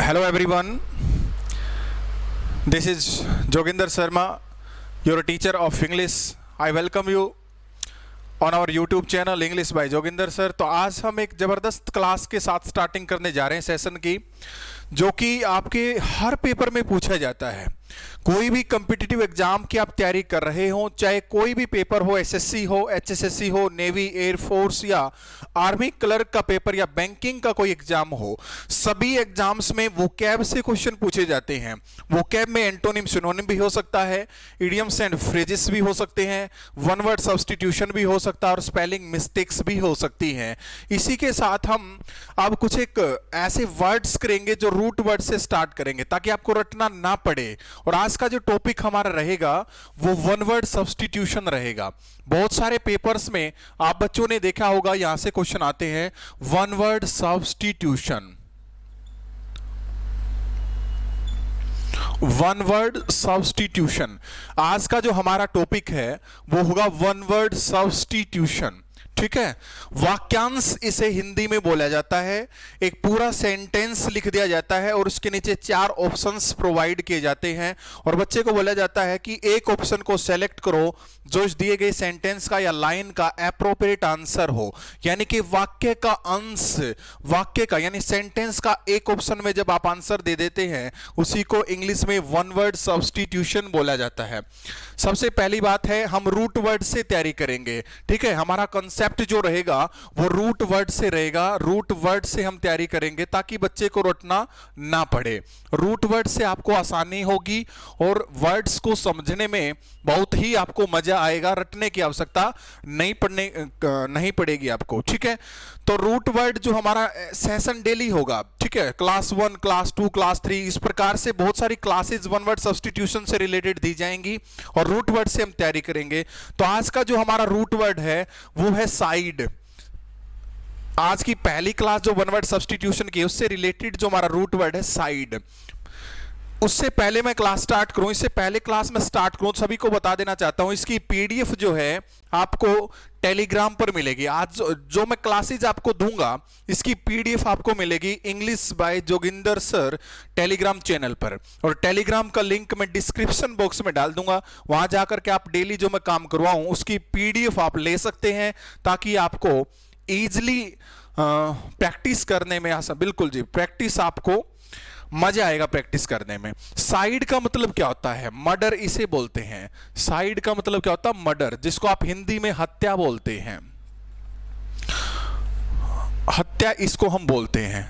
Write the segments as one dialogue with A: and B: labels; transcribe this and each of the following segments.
A: Hello everyone, this is Joginder Sharma, your teacher of English. I welcome you on our YouTube channel English by Joginder Sir। तो आज हम एक ज़बरदस्त class के साथ starting करने जा रहे हैं सेशन की, जो कि आपके हर पेपर में पूछा जाता है। कोई भी कम्पिटिटिव एग्जाम की आप तैयारी कर रहे हो, चाहे कोई भी पेपर हो, एसएससी हो, एचएसएससी हो, नेवी, एयरफोर्स या आर्मी क्लर्क का पेपर या बैंकिंग का कोई एग्जाम हो, सभी एग्जाम्स में वोकैब से क्वेश्चन पूछे जाते हैं। वोकैब में एंटोनिम सिनोनिम भी हो सकता है, इडियम्स एंड फ्रेजेस भी हो सकते हैं, वन वर्ड सब्स्टिट्यूशन भी हो सकता है और स्पेलिंग मिस्टेक्स भी हो सकती हैं। इसी के साथ हम अब कुछ एक ऐसे वर्ड्स करेंगे जो रूट वर्ड से स्टार्ट करेंगे ताकि आपको रटना ना पड़े। और आज का जो टॉपिक हमारा रहेगा वो वन वर्ड सब्स्टिट्यूशन रहेगा। बहुत सारे पेपर्स में आप बच्चों ने देखा होगा, यहां से क्वेश्चन आते हैं one word substitution, one word substitution. आज का जो हमारा टॉपिक है वो होगा वन वर्ड सब्स्टिट्यूशन। ठीक है, वाक्यांश इसे हिंदी में बोला जाता है। एक पूरा सेंटेंस लिख दिया जाता है और उसके नीचे 4 ऑप्शंस प्रोवाइड किए जाते हैं और बच्चे को बोला जाता है कि एक ऑप्शन को सेलेक्ट करो जो इस दिए गए सेंटेंस का या लाइन का एप्रोप्रिएट आंसर हो, यानी कि वाक्य का अंश, वाक्य का यानी सेंटेंस का एक ऑप्शन में जब आप आंसर दे देते हैं उसी को इंग्लिश में वन वर्ड सब्स्टिट्यूशन बोला जाता है। सबसे पहली बात है, हम रूट वर्ड से तैयारी करेंगे। ठीक है, हमारा कंसेप्ट जो रहेगा वो रूट वर्ड से रहेगा। रूट वर्ड से हम तैयारी करेंगे ताकि बच्चे को रटना ना पड़े। रूट वर्ड से आपको आसानी होगी और वर्ड्स को समझने में बहुत ही आपको मजा आएगा, रटने की आवश्यकता नहीं पड़ेगी आपको। ठीक है, तो रूट वर्ड जो हमारा सेशन डेली होगा, ठीक है, क्लास 1, क्लास 2, क्लास 3, इस प्रकार से बहुत सारी क्लासेस वन वर्ड सब्स्टिट्यूशन से रिलेटेड दी जाएंगी और रूट वर्ड से हम तैयारी करेंगे। तो आज का जो हमारा रूट वर्ड है वो है साइड। आज की पहली क्लास जो वन वर्ड सब्स्टिट्यूशन की उससे रिलेटेड जो हमारा रूट वर्ड है साइड। उससे पहले मैं क्लास स्टार्ट करूं, इससे पहले क्लास में स्टार्ट करूं, सभी को बता देना चाहता हूं इसकी पीडीएफ जो है आपको टेलीग्राम पर मिलेगी। आज जो मैं क्लासेज आपको दूंगा इसकी पीडीएफ आपको मिलेगी English by Joginder sir Telegram channel पर, और टेलीग्राम का लिंक मैं डिस्क्रिप्शन बॉक्स में डाल दूंगा। वहां जाकर के आप डेली जो मैं काम करवाऊं उसकी पीडीएफ आप ले सकते हैं ताकि आपको इजीली प्रैक्टिस करने में आसान, बिल्कुल जी, प्रैक्टिस आपको मजा आएगा प्रैक्टिस करने में। साइड का मतलब क्या होता है? मर्डर इसे बोलते हैं। साइड का मतलब क्या होता है? मर्डर, जिसको आप हिंदी में हत्या बोलते हैं। हत्या इसको हम बोलते हैं,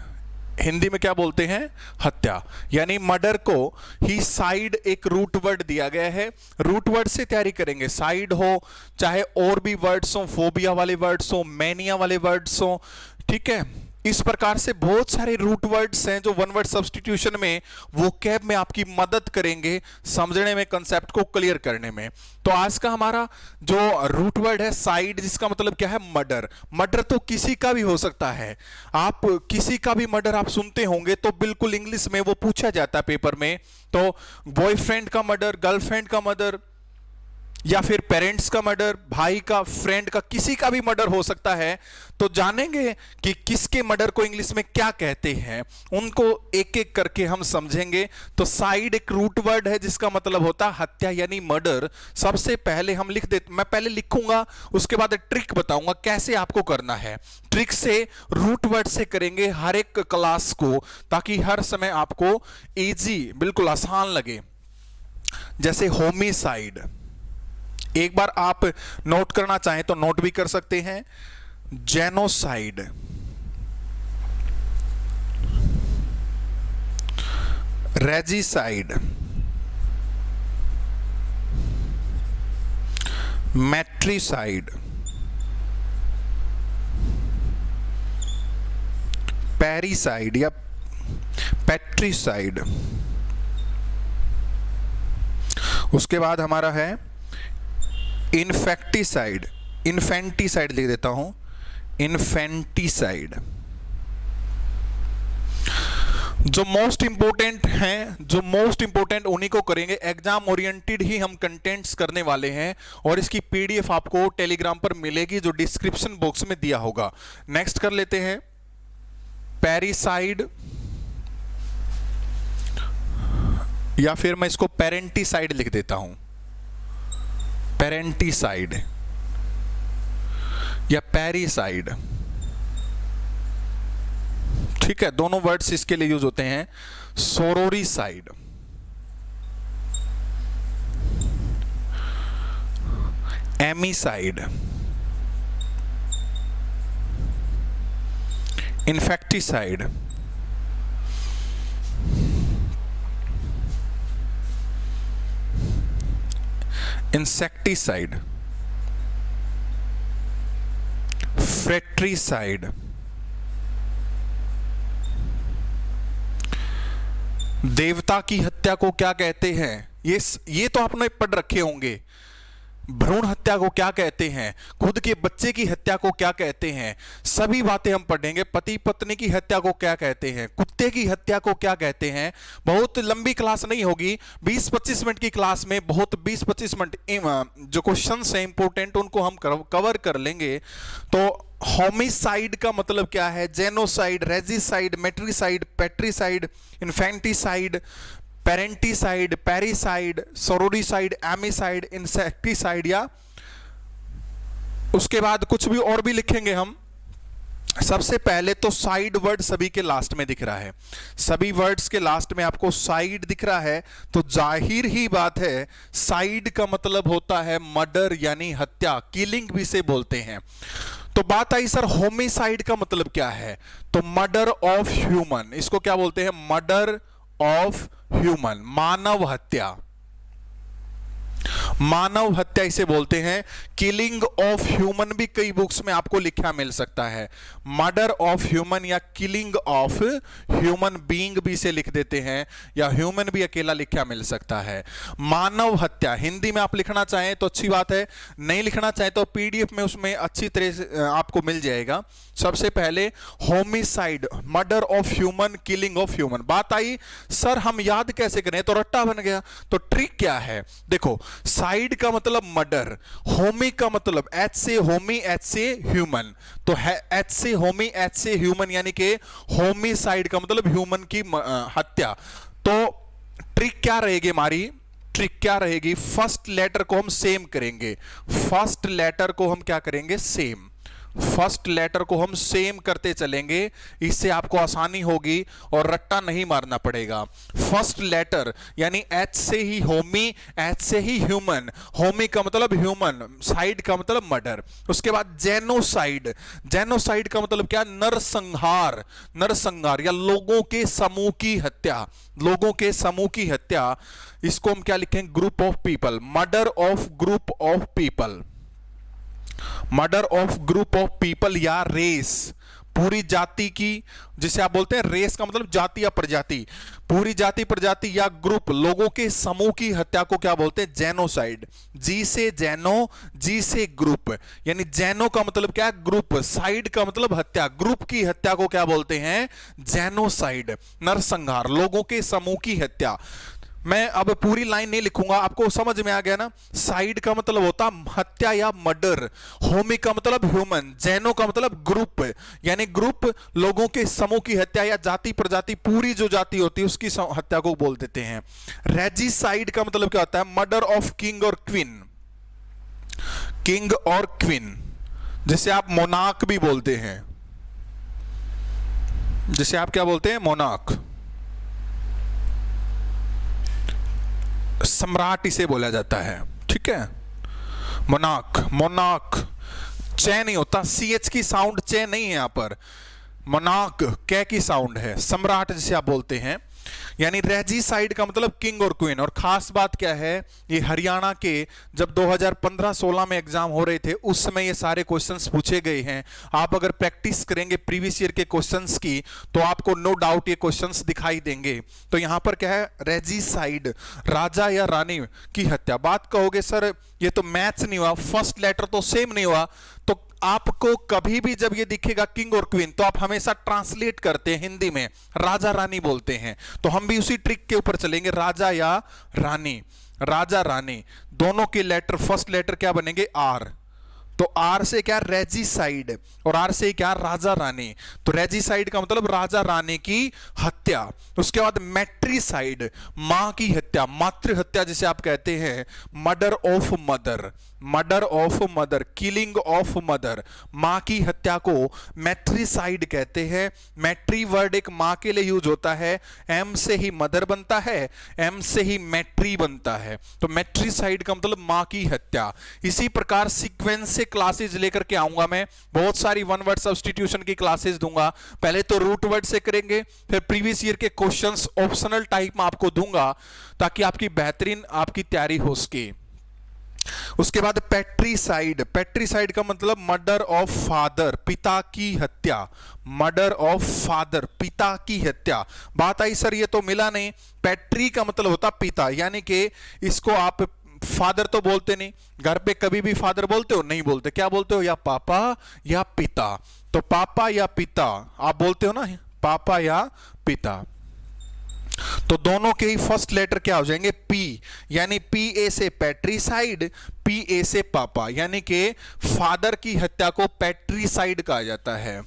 A: हिंदी में क्या बोलते हैं? हत्या। यानी मर्डर को ही साइड एक रूट वर्ड दिया गया है। रूट वर्ड से तैयारी करेंगे, साइड हो चाहे और भी वर्ड्स हो, फोबिया वाले वर्ड्स हो, मैनिया वाले वर्ड्स हो। ठीक है, इस प्रकार से बहुत सारे रूट वर्ड्स हैं जो वन वर्ड सब्स्टिट्यूशन में वोकैब में आपकी मदद करेंगे समझने में, कंसेप्ट को क्लियर करने में। तो आज का हमारा जो रूट वर्ड है साइड, जिसका मतलब क्या है? मर्डर। मर्डर तो किसी का भी हो सकता है। आप किसी का भी मर्डर आप सुनते होंगे तो बिल्कुल इंग्लिश में वो पूछा जाता है पेपर में। तो बॉयफ्रेंड का मर्डर, गर्लफ्रेंड का मर्डर, या फिर पेरेंट्स का मर्डर, भाई का, फ्रेंड का, किसी का भी मर्डर हो सकता है। तो जानेंगे कि किसके मर्डर को इंग्लिश में क्या कहते हैं, उनको एक एक करके हम समझेंगे। तो साइड एक रूट वर्ड है जिसका मतलब होता है हत्या यानी मर्डर। सबसे पहले हम लिख देते, मैं पहले लिखूंगा उसके बाद ट्रिक बताऊंगा कैसे आपको करना है। ट्रिक से रूट वर्ड से करेंगे हर एक क्लास को ताकि हर समय आपको इजी, बिल्कुल आसान लगे। जैसे होमिसाइड, एक बार आप नोट करना चाहें तो नोट भी कर सकते हैं। जेनोसाइड, रेजिसाइड, मैट्रिसाइड, पैरिसाइड या पैट्रिसाइड। उसके बाद हमारा है इन्फेक्टिसाइड, इन्फेंटिसाइड लिख देता हूं, इन्फेंटिसाइड। जो मोस्ट इंपोर्टेंट हैं, जो मोस्ट इंपोर्टेंट उन्हीं को करेंगे। एग्जाम ओरिएंटेड ही हम कंटेंट्स करने वाले हैं और इसकी पीडीएफ आपको टेलीग्राम पर मिलेगी जो डिस्क्रिप्शन बॉक्स में दिया होगा। नेक्स्ट कर लेते हैं पैरिसाइड, या फिर मैं इसको पेरेंटिसाइड लिख देता हूं, पेरेंटिसाइड या पैरिसाइड। ठीक है, दोनों वर्ड्स इसके लिए यूज होते हैं। सोरोरिसाइड, एमिसाइड, इन्फेक्टिसाइड, इंसेक्टिसाइड, फ्रेट्रिसाइड, देवता की हत्या को क्या कहते हैं, ये तो आपने पढ़ रखे होंगे। भ्रूण हत्या को क्या कहते हैं, खुद के बच्चे की हत्या को क्या कहते हैं, सभी बातें हम पढ़ेंगे। पति पत्नी की हत्या को क्या कहते हैं, कुत्ते की हत्या को क्या कहते हैं। बहुत लंबी क्लास नहीं होगी, 20-25 मिनट की क्लास में बहुत 20-25 मिनट जो क्वेश्चंस हैं इंपॉर्टेंट उनको हम कवर कर लेंगे। तो होमिसाइड का मतलब क्या है, जेनोसाइड, रेजिसाइड, मेट्रिसाइड, पेट्रिसाइड, इन्फेंटिसाइड, पेरेंटिसाइड, पैरिसाइड, सोरोरिसाइड, एमिसाइड, इंसेक्टिसाइड, या उसके बाद कुछ भी और भी लिखेंगे हम। सबसे पहले तो साइड वर्ड सभी के लास्ट में दिख रहा है, सभी वर्ड्स के लास्ट में आपको साइड दिख रहा है, तो जाहिर ही बात है साइड का मतलब होता है मर्डर यानी हत्या, किलिंग भी से बोलते हैं। तो बात आई सर होमिसाइड का मतलब क्या है, तो मर्डर ऑफ ह्यूमन, इसको क्या बोलते हैं, मर्डर ऑफ ह्यूमन, मानव हत्या, मानव हत्या इसे बोलते हैं। किलिंग ऑफ ह्यूमन भी कई बुक्स में आपको लिखा मिल सकता है, मर्डर ऑफ ह्यूमन या किलिंग ऑफ ह्यूमन बीइंग भी इसे लिख देते हैं, या ह्यूमन भी अकेला लिखा मिल सकता है। मानव हत्या हिंदी में आप लिखना चाहें तो अच्छी बात है, नहीं लिखना चाहें तो पीडीएफ में उसमें अच्छी तरह से आपको मिल जाएगा। सबसे पहले homicide, murder of human, killing of human. बात आई सर हम याद कैसे करें, तो रट्टा बन गया। तो ट्रिक क्या है, देखो साइड का मतलब मर्डर, होमी का मतलब एच से होमी, एच से ह्यूमन, तो एच से होमी, एच से ह्यूमन, यानी कि होमिसाइड का मतलब ह्यूमन की हत्या। तो ट्रिक क्या रहेगी हमारी, ट्रिक क्या रहेगी, फर्स्ट लेटर को हम सेम करेंगे, फर्स्ट लेटर को हम क्या करेंगे, सेम, फर्स्ट लेटर को हम सेम करते चलेंगे, इससे आपको आसानी होगी और रट्टा नहीं मारना पड़ेगा। फर्स्ट लेटर यानी एच से ही होमी, एच से ही ह्यूमन, होमी का मतलब ह्यूमन, साइड का मतलब मर्डर। उसके बाद जेनोसाइड, जेनोसाइड का मतलब क्या, नरसंहार, नरसंहार या लोगों के समूह की हत्या, लोगों के समूह की हत्या। इसको हम क्या लिखेंगे, group of people, murder of group of people, murder of group of people या रेस, पूरी जाति की, जिसे आप बोलते हैं रेस का मतलब जाति या प्रजाति, पूरी जाति प्रजाति या ग्रुप, लोगों के समूह की हत्या को क्या बोलते हैं, जेनोसाइड। जी से जेनो, जी से ग्रुप, यानी जेनो का मतलब क्या है, ग्रुप, साइड का मतलब हत्या, ग्रुप की हत्या को क्या बोलते हैं, जेनोसाइड, नरसंहार, लोगों के समूह की हत्या। मैं अब पूरी लाइन नहीं लिखूंगा, आपको समझ में आ गया ना। साइड का मतलब होता हत्या या मर्डर, होमी का मतलब ह्यूमन, जेनो का मतलब ग्रुप, यानी ग्रुप, लोगों के समूह की हत्या या जाति प्रजाति, पूरी जो जाति होती है उसकी हत्या को बोल देते हैं। रेजिसाइड का मतलब क्या होता है, मर्डर ऑफ किंग और क्वीन, किंग और क्वीन, जिसे आप मोनार्क भी बोलते हैं, जिसे आप क्या बोलते हैं, मोनार्क, सम्राट इसे बोला जाता है। ठीक है, मोनार्क, मोनार्क चे नहीं होता, CH की साउंड चे नहीं है यहां पर, मोनार्क कै की साउंड है, सम्राट जिसे आप बोलते हैं। यानी रेजिसाइड का मतलब किंग और क्वीन। और खास बात क्या है, ये हरियाणा के जब 2015-16 में एग्जाम हो रहे थे उस समय ये सारे क्वेश्चंस पूछे गए हैं। आप अगर प्रैक्टिस करेंगे प्रीवियस ईयर के क्वेश्चंस की तो आपको नो डाउट ये क्वेश्चंस दिखाई देंगे। तो यहां पर क्या है, रेजिसाइड, राजा या रानी की हत्या। बात कहोगे सर ये तो मैच नहीं हुआ, फर्स्ट लेटर तो सेम नहीं हुआ, तो आपको कभी भी जब ये दिखेगा किंग और क्वीन तो आप हमेशा ट्रांसलेट करते हैं हिंदी में, राजा रानी बोलते हैं। तो हम भी उसी ट्रिक के ऊपर चलेंगे, राजा या रानी, राजा रानी, दोनों के लेटर फर्स्ट लेटर क्या बनेंगे, आर, तो आर से क्या, रेजिसाइड, और आर से क्या, राजा रानी। तो रेजिसाइड का मतलब राजा रानी की हत्या। उसके बाद मैट्रिसाइड, मां की हत्या, मातृ हत्या जिसे आप कहते हैं, murder of mother, murder of mother, killing of mother, मां की हत्या को मैट्रिसाइड कहते हैं। मैट्री वर्ड एक मां के लिए यूज होता है, एम से ही मदर बनता है, एम से ही मैट्री बनता है, तो मैट्रिसाइड का मतलब मां की हत्या। इसी प्रकार सीक्वेंस से क्लासेस लेकर के आऊंगा मैं, बहुत सारी वन वर्ड सब्स्टिट्यूशन की क्लासेस दूंगा। पहले तो रूट वर्ड से करेंगे, फिर प्रीवियस ईयर के क्वेश्चंस ऑप्शनल टाइप में आपको दूंगा ताकि आपकी बेहतरीन आपकी तैयारी हो सके। उसके बाद पैट्रीसाइड, पैट्रीसाइड का मतलब मर्डर ऑफ फादर, पिता की हत्या, मर्डर ऑफ फादर, पिता की हत्या। बात आई सर ये तो मिला नहीं, पैट्री का मतलब होता पिता, यानी कि इसको आप फादर तो बोलते नहीं, घर पे कभी भी फादर बोलते हो, नहीं बोलते, क्या बोलते हो, या पापा या पिता। तो पापा या पिता आप बोलते हो ना, पापा या पिता। तो दोनों के ही फर्स्ट लेटर क्या हो जाएंगे, पी, यानी पी ए से पैट्रीसाइड, पी ए से पापा, यानी कि फादर की हत्या को पैट्रीसाइड कहा जाता है।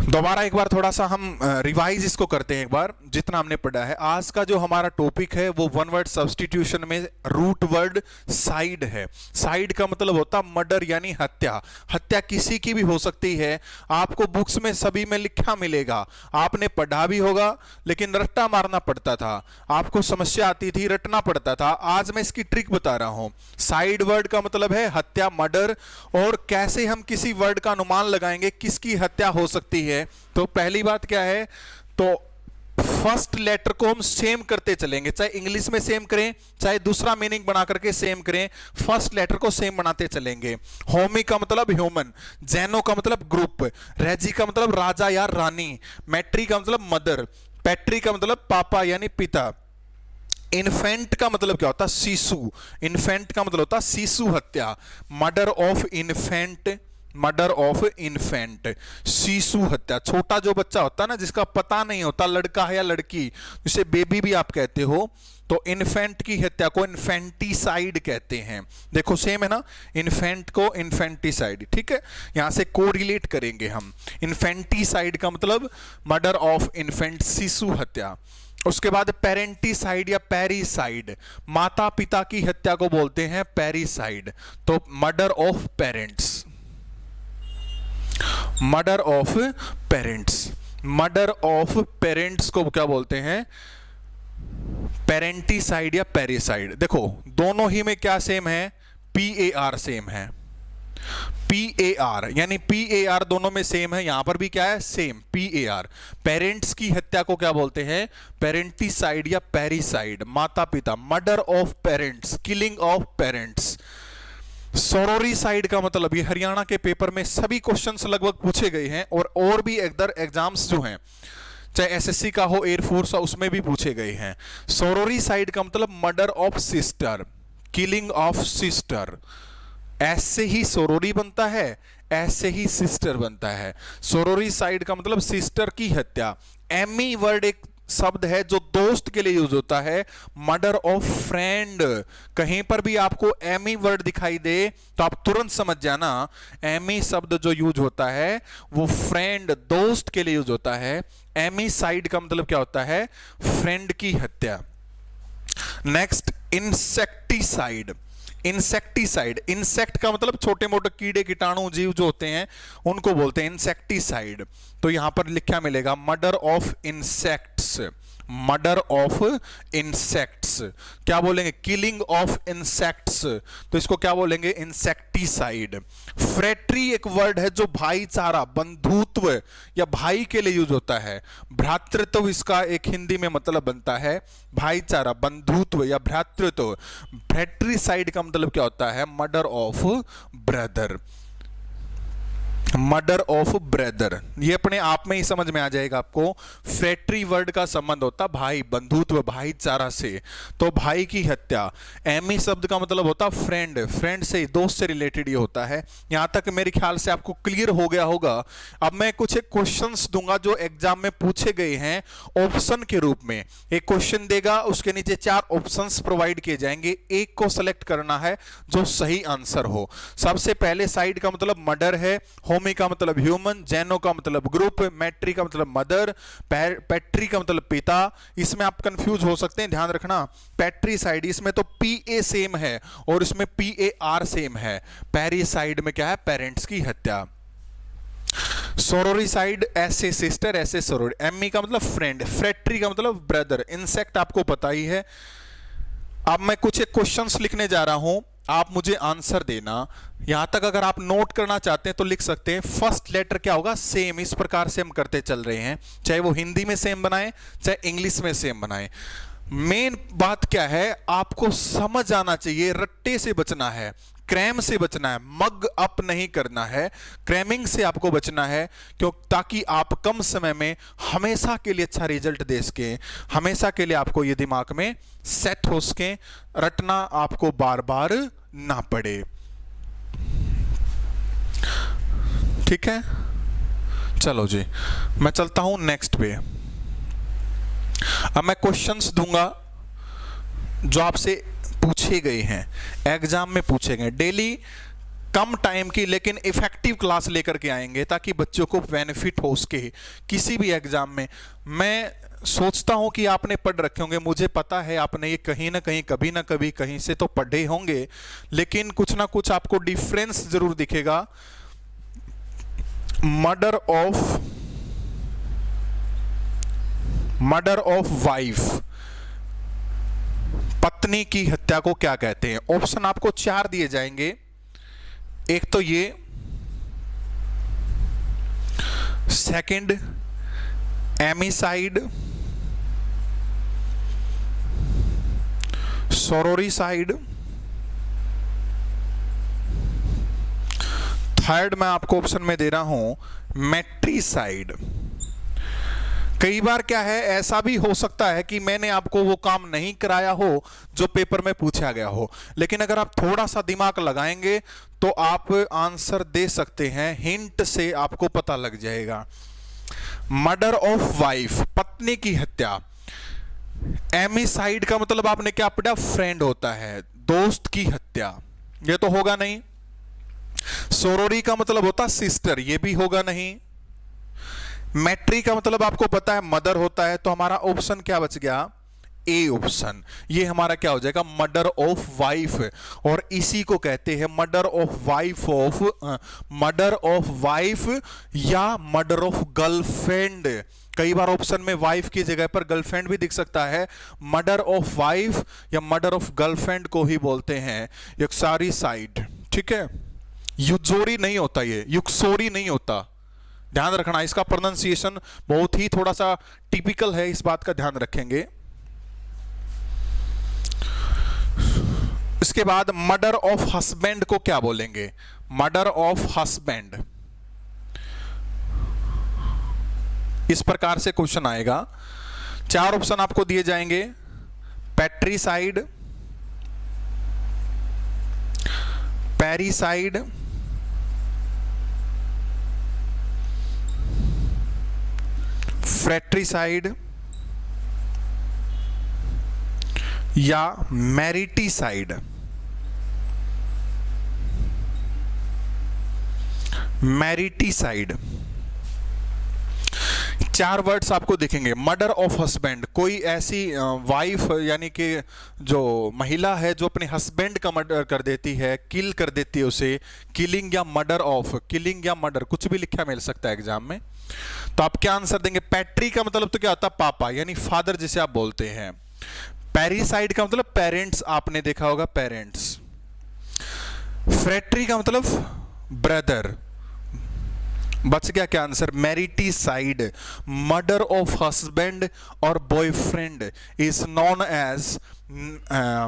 A: दोबारा एक बार थोड़ा सा हम रिवाइज इसको करते हैं एक बार, जितना हमने पढ़ा है। आज का जो हमारा टॉपिक है वो वन वर्ड सब्स्टिट्यूशन में रूट वर्ड साइड है। साइड का मतलब होता मर्डर यानी हत्या। हत्या किसी की भी हो सकती है, आपको बुक्स में सभी में लिखा मिलेगा, आपने पढ़ा भी होगा, लेकिन रट्टा मारना पड़ता था, आपको समस्या आती थी, रटना पड़ता था। आज मैं इसकी ट्रिक बता रहा हूं। साइड वर्ड का मतलब है हत्या, मर्डर, और कैसे हम किसी वर्ड का अनुमान लगाएंगे किसकी हत्या हो सकती है। तो पहली बात क्या है, तो फर्स्ट लेटर को हम सेम करते चलेंगे, चाहे इंग्लिश में सेम करें, चाहे दूसरा मीनिंग बना करके सेम करें, फर्स्ट लेटर को सेम बनाते चलेंगे। होमी का मतलब ह्यूमन, जेनो का मतलब ग्रुप, रेजी का मतलब राजा या रानी, मैट्री का मतलब मदर, पैट्री का मतलब पापा यानी पिता, इन्फेंट का मतलब क्या होता है, शिशु, इन्फेंट का मतलब होता है शिशु हत्या, murder of infant, murder of infant, शिशु हत्या। छोटा जो बच्चा होता है ना, जिसका पता नहीं होता लड़का है या लड़की, जिसे बेबी भी आप कहते हो, तो इन्फेंट की हत्या को इन्फेंटिसाइड कहते हैं। देखो सेम है ना, इन्फेंट को इन्फेंटिसाइड, ठीक है, यहां से कोरिलेट करेंगे हम। इन्फेंटिसाइड का मतलब मर्डर ऑफ इन्फेंट, शिशु हत्या। उसके बाद पेरेंटिसाइड या पेरिसाइड, माता पिता की हत्या को बोलते हैं पेरिसाइड, तो murder of parents, murder of parents, murder of parents को क्या बोलते हैं, पेरेंटिसाइड या पेरिसाइड। देखो दोनों ही में क्या सेम है, पी ए आर सेम है, पी ए आर, यानी पी ए आर दोनों में सेम है, यहां पर भी क्या है, same, P A R. Parents की हत्या को क्या बोलते हैं, पेरेंटिसाइड या पेरिसाइड, माता पिता, murder of parents, killing of parents. Sororicide का मतलब, ये हरियाणा के पेपर में सभी क्वेश्चंस लगभग पूछे गए हैं, और भी इधर एग्जाम्स जो हैं, चाहे एसएससी का हो, एयरफोर्स का, उसमें भी पूछे गए हैं। सोरोरीसाइड का मतलब murder of sister, killing of sister, ऐसे ही सोरोरी बनता है, ऐसे ही सिस्टर बनता है। सोरोरीसाइड का मतलब सिस्टर की हत्या। एमी वर्ड एक शब्द है जो दोस्त के लिए यूज होता है, मर्डर ऑफ फ्रेंड। कहीं पर भी आपको एमी वर्ड दिखाई दे तो आप तुरंत समझ जाना, एमी शब्द जो यूज होता है वो फ्रेंड, दोस्त के लिए यूज होता है। एमी साइड का मतलब क्या होता है, फ्रेंड की हत्या। नेक्स्ट इंसेक्टिसाइड, इंसेक्टिसाइड, इंसेक्ट का मतलब छोटे मोटे कीड़े कीटाणु जीव जो होते हैं उनको बोलते हैं इंसेक्टिसाइड। तो यहां पर लिखा मिलेगा murder of insects, murder of insects. क्या बोलेंगे, किलिंग ऑफ इंसेक्ट्स, तो इसको क्या बोलेंगे, इंसेक्टिसाइड। फ्रेटरी एक वर्ड है जो भाईचारा, बंधुत्व या भाई के लिए यूज होता है। भ्रातृत्व इसका एक हिंदी में मतलब बनता है भाईचारा, बंधुत्व या भ्रातृत्व। फ्रेटरीसाइड का मतलब क्या होता है, murder of brother. Murder of brother, ये अपने आप में ही समझ में आ जाएगा आपको। फ्रेटरी वर्ड का संबंध होता भाई, बंधुत्व, भाईचारा से, तो भाई की हत्या। एमी शब्द का मतलब होता फ्रेंड, फ्रेंड से, दोस्त से रिलेटेड ये होता है। यहां तक मेरे ख्याल से आपको क्लियर हो गया होगा। अब मैं कुछ एक क्वेश्चंस दूंगा जो एग्जाम में पूछे गए हैं ऑप्शन के रूप में। एक क्वेश्चन देगा, उसके नीचे 4 ऑप्शंस प्रोवाइड किए जाएंगे, एक को सेलेक्ट करना है जो सही आंसर हो। सबसे पहले साइड का मतलब मर्डर है, होमी का मतलब ह्यूमन, जेनो का मतलब ग्रुप, मैट्री का मतलब मदर, पैट्री का मतलब पिता। इसमें आप कंफ्यूज हो सकते हैं, ध्यान रखना। पैट्रीसाइड, इसमें तो पीए सेम है और इसमें पीएआर सेम है। पैरीसाइड में क्या है, पेरेंट्स की हत्या। सोरोरिसाइड, ऐसे सिस्टर, ऐसे सोरोर। एमी का मतलब फ्रेंड, फ्रेट्री का मतलब ब्रदर। इंसेक्ट आपको पता ही है। अब मैं कुछ एक क्वेश्चंस लिखने जा रहा हूं, आप मुझे आंसर देना। यहां तक अगर आप नोट करना चाहते हैं तो लिख सकते हैं। फर्स्ट लेटर क्या होगा, सेम। इस प्रकार से हम करते चल रहे हैं, चाहे वो हिंदी में सेम बनाए चाहे इंग्लिश में सेम बनाए। मेन बात क्या है, आपको समझ आना चाहिए, रट्टे से बचना है, क्रैम से बचना है, मग अप नहीं करना है, क्रैमिंग से आपको बचना है, क्यों, ताकि आप कम समय में हमेशा के लिए अच्छा रिजल्ट दे सके। हमेशा के लिए आपको ये दिमाग में सेट हो सके, रटना आपको बार बार ना पड़े। ठीक है, चलो जी, मैं चलता हूं नेक्स्ट पे। अब मैं क्वेश्चंस दूंगा जो आपसे पूछे गए हैं, एग्जाम में पूछे गए। डेली कम टाइम की लेकिन इफेक्टिव क्लास लेकर के आएंगे ताकि बच्चों को बेनिफिट हो सके किसी भी एग्जाम में। मैं सोचता हूं कि आपने पढ़ रखे होंगे, मुझे पता है आपने ये कहीं ना कहीं, कभी ना कभी, कहीं से तो पढ़े होंगे, लेकिन कुछ ना कुछ आपको डिफरेंस जरूर दिखेगा। मर्डर ऑफ वाइफ, पत्नी की हत्या को क्या कहते हैं? ऑप्शन आपको 4 दिए जाएंगे। एक तो ये, सेकंड एमिसाइड, सोरोरिसाइड, थर्ड मैं आपको ऑप्शन में दे रहा हूं मैट्रिसाइड। कई बार क्या है, ऐसा भी हो सकता है कि मैंने आपको वो काम नहीं कराया हो जो पेपर में पूछा गया हो, लेकिन अगर आप थोड़ा सा दिमाग लगाएंगे तो आप आंसर दे सकते हैं। हिंट से आपको पता लग जाएगा। मर्डर ऑफ वाइफ, पत्नी की हत्या। एमिसाइड का मतलब आपने क्या पढ़ा, फ्रेंड होता है, दोस्त की हत्या, ये तो होगा नहीं। सोरोरी का मतलब होता सिस्टर, ये भी होगा नहीं। मैट्री का मतलब आपको पता है मदर होता है, तो हमारा ऑप्शन क्या बच गया, ए ऑप्शन। ये हमारा क्या हो जाएगा, मर्डर ऑफ वाइफ। और इसी को कहते हैं मर्डर ऑफ वाइफ या मर्डर ऑफ गर्लफ्रेंड। कई बार ऑप्शन में वाइफ की जगह पर गर्लफ्रेंड भी दिख सकता है। मर्डर ऑफ वाइफ या मर्डर ऑफ गर्लफ्रेंड को ही बोलते हैं युक्सारिसाइड। ठीक है, युक्सोरी नहीं होता, ये युक्सोरी नहीं होता, ध्यान रखना। इसका प्रोनाउंसिएशन बहुत ही थोड़ा सा टिपिकल है, इस बात का ध्यान रखेंगे। इसके बाद मर्डर ऑफ हस्बैंड को क्या बोलेंगे, मर्डर ऑफ हस्बैंड। इस प्रकार से क्वेश्चन आएगा। 4 ऑप्शन आपको दिए जाएंगे, पैट्रीसाइड, पैरीसाइड, फ्रेट्रीसाइड या मैरिटीसाइड। मैरिटीसाइड 4 वर्ड्स आपको दिखेंगे। मर्डर ऑफ हस्बैंड, कोई ऐसी वाइफ यानी कि जो महिला है जो अपने हस्बैंड का मर्डर कर देती है, किल कर देती है उसे। किलिंग या मर्डर ऑफ, किलिंग या मर्डर, कुछ भी लिखा मिल सकता है एग्जाम में। तो आप क्या आंसर देंगे? पैट्री का मतलब तो क्या होता है, पापा यानी फादर जिसे आप बोलते हैं। पैरीसाइड का मतलब पेरेंट्स, आपने देखा होगा पेरेंट्स। फ्रेट्री का मतलब ब्रदर, बच गया क्या answer? Mariticide. Murder of husband और boyfriend is known as,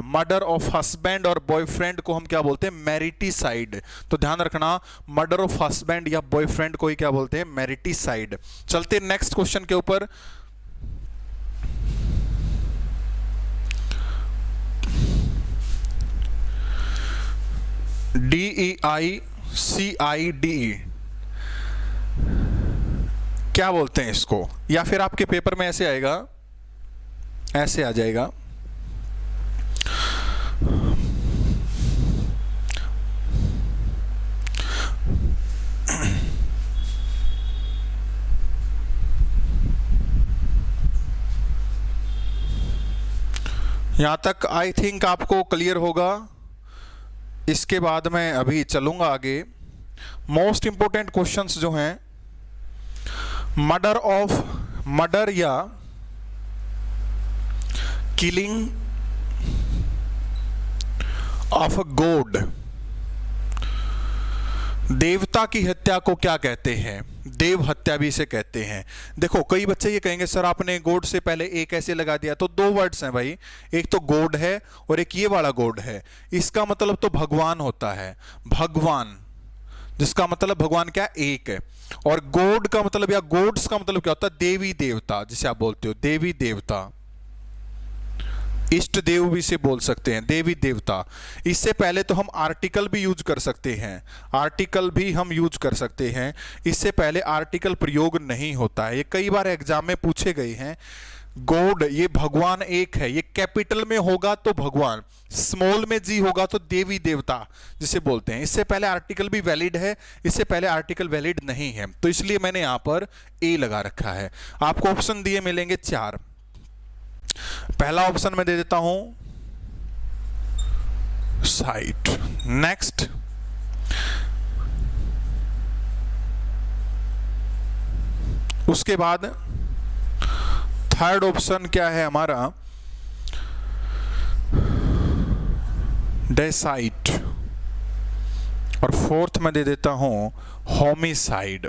A: murder of husband और बॉयफ्रेंड को हम क्या बोलते हैं? मैरिटिसाइड। तो ध्यान रखना, मर्डर ऑफ हस्बैंड या बॉयफ्रेंड को ही क्या बोलते हैं? मैरिटिसाइड। चलते नेक्स्ट क्वेश्चन के ऊपर। DEICIDE क्या बोलते हैं इसको? या फिर आपके पेपर में ऐसे आएगा, ऐसे आ जाएगा, यहां तक आई थिंक आपको क्लियर होगा। इसके बाद मैं अभी चलूंगा आगे। मोस्ट इंपोर्टेंट क्वेश्चंस जो हैं, मर्डर या किलिंग ऑफ अ गॉड, देवता की हत्या को क्या कहते हैं? देव हत्या भी इसे कहते हैं। देखो कई बच्चे ये कहेंगे सर आपने गॉड से पहले एक ऐसे लगा दिया, तो दो वर्ड्स हैं भाई, एक तो गॉड है और एक ये वाला गॉड है। इसका मतलब तो भगवान होता है, भगवान, जिसका मतलब भगवान क्या? एक है। और गॉड का मतलब या गॉड्स का मतलब क्या होता है? देवी देवता, जिसे आप बोलते हो देवी देवता, इष्ट देव भी इसे बोल सकते हैं, देवी देवता। इससे पहले तो हम आर्टिकल भी यूज कर सकते हैं, आर्टिकल भी हम यूज कर सकते हैं। इससे पहले आर्टिकल प्रयोग नहीं होता है। ये कई बार एग्जाम में पूछे गए हैं। गॉड, ये भगवान एक है, ये कैपिटल में होगा तो भगवान, स्मॉल में जी होगा तो देवी देवता जिसे बोलते हैं। इससे पहले आर्टिकल भी वैलिड है, इससे पहले आर्टिकल वैलिड नहीं है, तो इसलिए मैंने यहां पर ए लगा रखा है। आपको ऑप्शन दिए मिलेंगे 4। पहला ऑप्शन मैं दे देता हूं साइट। नेक्स्ट, उसके बाद थर्ड ऑप्शन क्या है हमारा? डेसाइट। और फोर्थ में दे देता हूं होमिसाइड।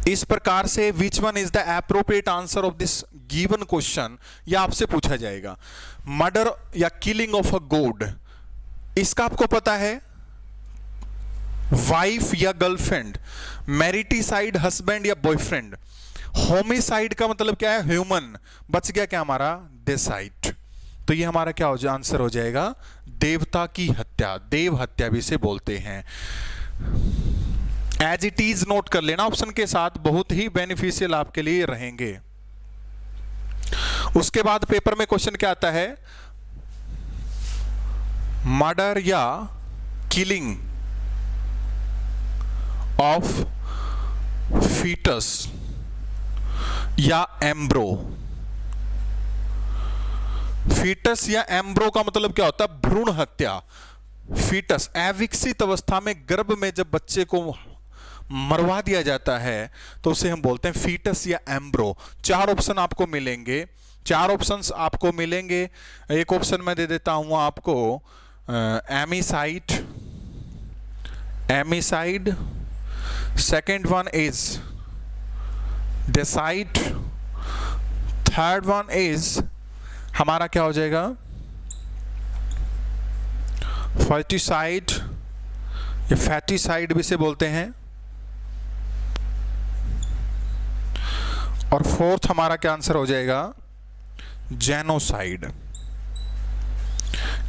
A: इस प्रकार से which one is the appropriate answer of this given question, यह आपसे पूछा जाएगा। मर्डर या किलिंग ऑफ अ गॉड, इसका आपको पता है, वाइफ या गर्लफ्रेंड, मैरिटिसाइड हस्बैंड या बॉयफ्रेंड। होमिसाइड का मतलब क्या है? ह्यूमन। बच गया क्या हमारा? डेसाइड। तो ये हमारा क्या हो जाए? आंसर हो जाएगा देवता की हत्या, देव हत्या भी इसे बोलते हैं। एज इट इज नोट कर लेना ऑप्शन के साथ, बहुत ही बेनिफिशियल आपके लिए रहेंगे। उसके बाद पेपर में क्वेश्चन क्या आता है? मर्डर या किलिंग ऑफ फीटस या एम्ब्रो। फीटस या एम्ब्रो का मतलब क्या होता है? भ्रूण हत्या। फीटस, अविकसित अवस्था में गर्भ में जब बच्चे को मरवा दिया जाता है तो उसे हम बोलते हैं फीटस या एम्ब्रो। 4 ऑप्शन आपको मिलेंगे, 4 ऑप्शंस आपको मिलेंगे। एक ऑप्शन मैं दे देता हूं आपको amicide, amicide. Second one is deicide. Third one is हमारा क्या हो जाएगा? फर्टिसाइड या फैटिसाइड भी से बोलते हैं। और फोर्थ हमारा क्या आंसर हो जाएगा? जेनोसाइड।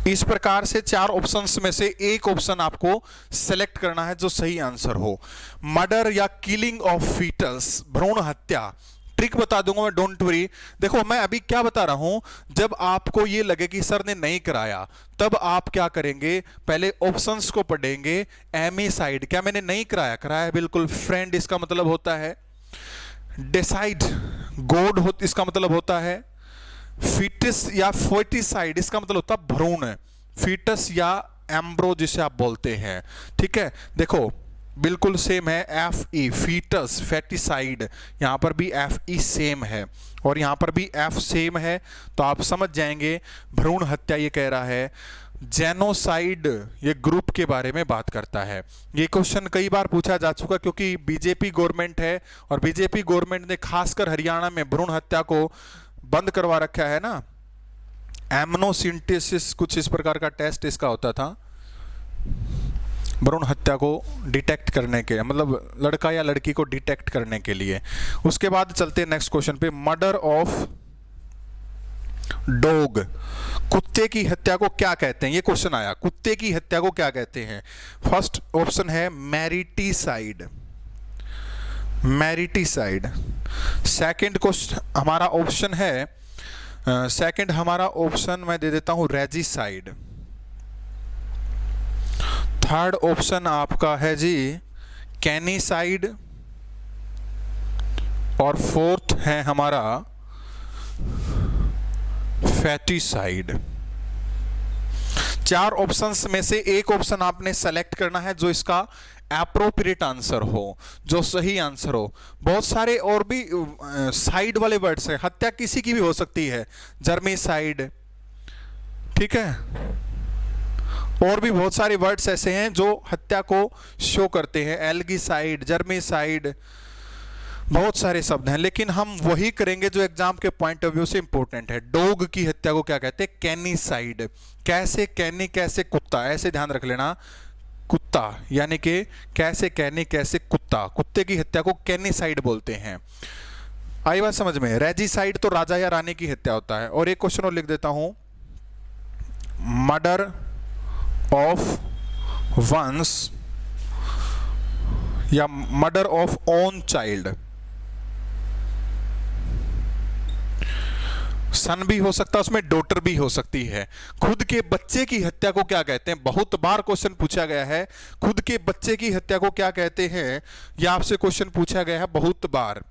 A: इस प्रकार से 4 ऑप्शंस में से एक ऑप्शन आपको सेलेक्ट करना है जो सही आंसर हो। मर्डर या किलिंग ऑफ फीटस, भ्रूण हत्या। ट्रिक बता दूंगा मैं, डोंट वरी। देखो मैं अभी क्या बता रहा हूं, जब आपको ये लगे कि सर ने नहीं कराया, तब आप क्या करेंगे? पहले ऑप्शंस को पढ़ेंगे। एमिसाइड, क्या मैंने नहीं कराया? कराया बिल्कुल। फ्रेंड, इसका मतलब होता है डिसाइड, गॉड इसका मतलब होता है। फीटस या फर्टिसाइड, इसका मतलब होता है भ्रूण। फीटस या एम्ब्रो जिसे आप बोलते हैं, ठीक है। देखो बिल्कुल सेम है, एफ ई, फीटस, फैटिसाइड, यहां पर भी एफ ई सेम है और यहां पर भी एफ सेम है, तो आप समझ जाएंगे भ्रूण हत्या ये कह रहा है। जेनोसाइड ये ग्रुप के बारे में बात करता है। ये क्वेश्चन कई बार पूछा जा चुका क्योंकि बीजेपी गवर्नमेंट है और बीजेपी गवर्नमेंट ने खासकर हरियाणा में भ्रूण हत्या को बंद करवा रखा है ना। एमनोसिंथेसिस कुछ इस प्रकार का टेस्ट इसका होता था भ्रूण हत्या को डिटेक्ट करने के, मतलब लड़का या लड़की को डिटेक्ट करने के लिए। उसके बाद चलते हैं नेक्स्ट क्वेश्चन पे। मर्डर ऑफ डॉग, कुत्ते की हत्या को क्या कहते हैं? ये क्वेश्चन आया, कुत्ते की हत्या को क्या कहते हैं? फर्स्ट ऑप्शन है मैरिटीसाइड, मैरिटीसाइड। सेकंड क्वेश्चन हमारा ऑप्शन है, सेकंड हमारा ऑप्शन मैं दे देता हूं रेजिसाइड। थर्ड ऑप्शन आपका है जी कैनिसाइड और फोर्थ है हमारा फैटिसाइड। चार ऑप्शंस में से एक ऑप्शन आपने सेलेक्ट करना है जो इसका एप्रोप्रिएट आंसर हो, जो सही आंसर हो। बहुत सारे और भी साइड वाले वर्ड्स हैं, हत्या किसी की भी हो सकती है, जर्मीसाइड, ठीक है। और भी बहुत सारे वर्ड्स ऐसे हैं जो हत्या को शो करते हैं, एल्गीसाइड, जर्मीसाइड, बहुत सारे शब्द हैं, लेकिन हम वही करेंगे जो एग्जाम के पॉइंट ऑफ व्यू से इंपॉर्टेंट है। डॉग की हत्या को क्या कहते हैं? कैनिसाइड। कैसे कैनी, कैसे कुत्ता, ऐसे ध्यान रख लेना, कुत्ता यानी कि कैसे कैनी कैसे कुत्ता, कुत्ते की हत्या को कैनिसाइड बोलते हैं। आई बात समझ में? रेजिसाइड तो राजा या रानी की हत्या होता है। और एक क्वेश्चन और लिख देता हूं, मर्डर ऑफ वंस या मर्डर ऑफ ओन चाइल्ड। सन भी हो सकता है, उसमें डॉटर भी हो सकती है। खुद के बच्चे की हत्या को क्या कहते हैं? बहुत बार क्वेश्चन पूछा गया है, खुद के बच्चे की हत्या को क्या कहते हैं, यह आपसे क्वेश्चन पूछा गया है बहुत बार।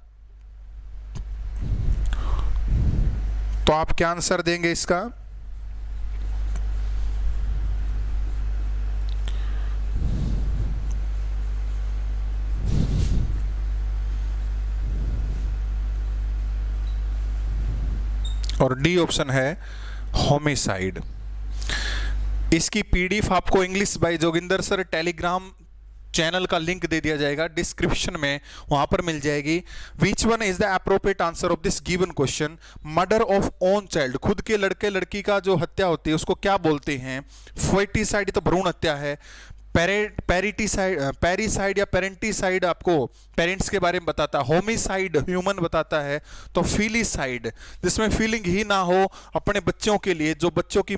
A: तो आप क्या आंसर देंगे इसका? और डी ऑप्शन है होमिसाइड। इसकी पीडीएफ आपको English by Joginder sir Telegram channel का लिंक दे दिया जाएगा डिस्क्रिप्शन में, वहां पर मिल जाएगी। Which one is the appropriate answer of this given question? Murder of own child, खुद के लड़के लड़की का जो हत्या होती है उसको क्या बोलते हैं? फर्टिसाइड तो भ्रूण हत्या है। पैरिसाइड या पेरेंटिसाइड आपको पेरेंट्स के बारे में बताता है। होमिसाइड ह्यूमन बताता है। तो फिलिसाइड जिसमें फीलिंग ही ना हो अपने बच्चों के लिए, जो बच्चों की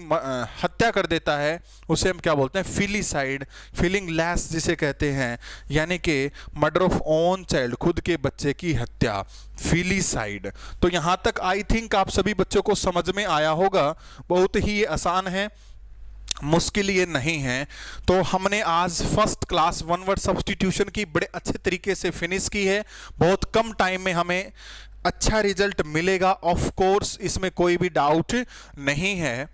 A: हत्या कर देता है उसे हम क्या बोलते हैं? फिलिसाइड। फीलिंग लेस जिसे कहते हैं, यानी कि मर्डर ऑफ ओन चाइल्ड, खुद के बच्चे की हत्या, फिलिसाइड। तो यहां तक आई थिंक आप सभी बच्चों को समझ में आया होगा। बहुत ही आसान है, मुश्किल ये नहीं है। तो हमने आज first class one word substitution की बड़े अच्छे तरीके से फिनिश की है। बहुत कम टाइम में हमें अच्छा रिजल्ट मिलेगा, ऑफ कोर्स, इसमें कोई भी डाउट नहीं है।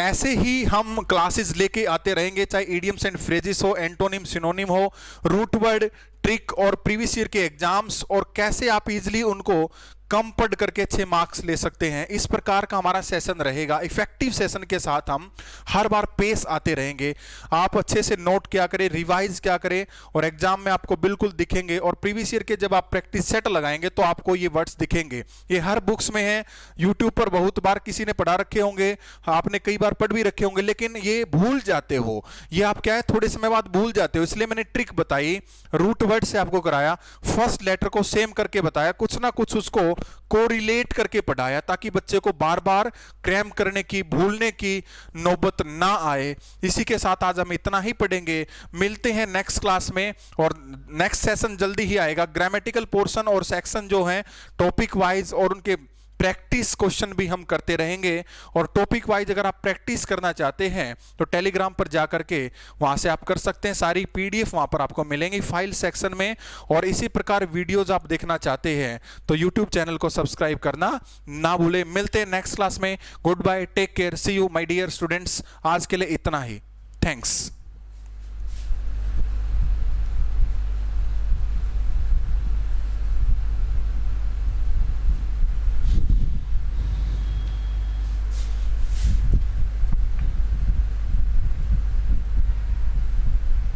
A: ऐसे ही हम क्लासेस लेके आते रहेंगे, चाहे इडियम्स एंड फ्रेजेस हो, एंटोनिम सिनोनिम हो, रूट वर्ड, ट्रिक और प्रीवियस ईयर के एग्जाम्स, और कैसे आप इजीली उनको कम पढ़ करके अच्छे मार्क्स ले सकते हैं। इस प्रकार का हमारा सेशन रहेगा। इफेक्टिव सेशन के साथ हम हर बार पेश आते रहेंगे। आप अच्छे से नोट क्या करें, रिवाइज क्या करें, और एग्जाम में आपको बिल्कुल दिखेंगे। और प्रीवियस ईयर के जब आप प्रैक्टिस सेट लगाएंगे तो आपको ये वर्ड्स दिखेंगे। ये हर बुक्स में है, यूट्यूब पर बहुत बार किसी ने पढ़ा रखे होंगे, आपने कई बार पढ़ भी रखे होंगे, लेकिन ये भूल जाते हो। ये आप क्या है, थोड़े समय बाद भूल जाते हो। इसलिए मैंने ट्रिक बताई, रूट वर्ड से आपको कराया, फर्स्ट लेटर को सेम करके बताया, कुछ ना कुछ उसको कोरिलेट करके पढ़ाया, ताकि बच्चे को बार बार क्रैम करने की, भूलने की नौबत ना आए। इसी के साथ आज हम इतना ही पढ़ेंगे। मिलते हैं नेक्स्ट क्लास में, और नेक्स्ट सेशन जल्दी ही आएगा। ग्रामेटिकल पोर्शन और सेक्शन जो है टॉपिक वाइज और उनके प्रैक्टिस क्वेश्चन भी हम करते रहेंगे। और टॉपिक वाइज अगर आप प्रैक्टिस करना चाहते हैं तो टेलीग्राम पर जाकर के वहां से आप कर सकते हैं। सारी पीडीएफ वहां पर आपको मिलेंगी फाइल सेक्शन में। और इसी प्रकार वीडियोज आप देखना चाहते हैं तो यूट्यूब चैनल को सब्सक्राइब करना ना भूलें। मिलते हैं नेक्स्ट क्लास में। Good bye, take care, see you my dear students. आज के लिए इतना ही, थैंक्स।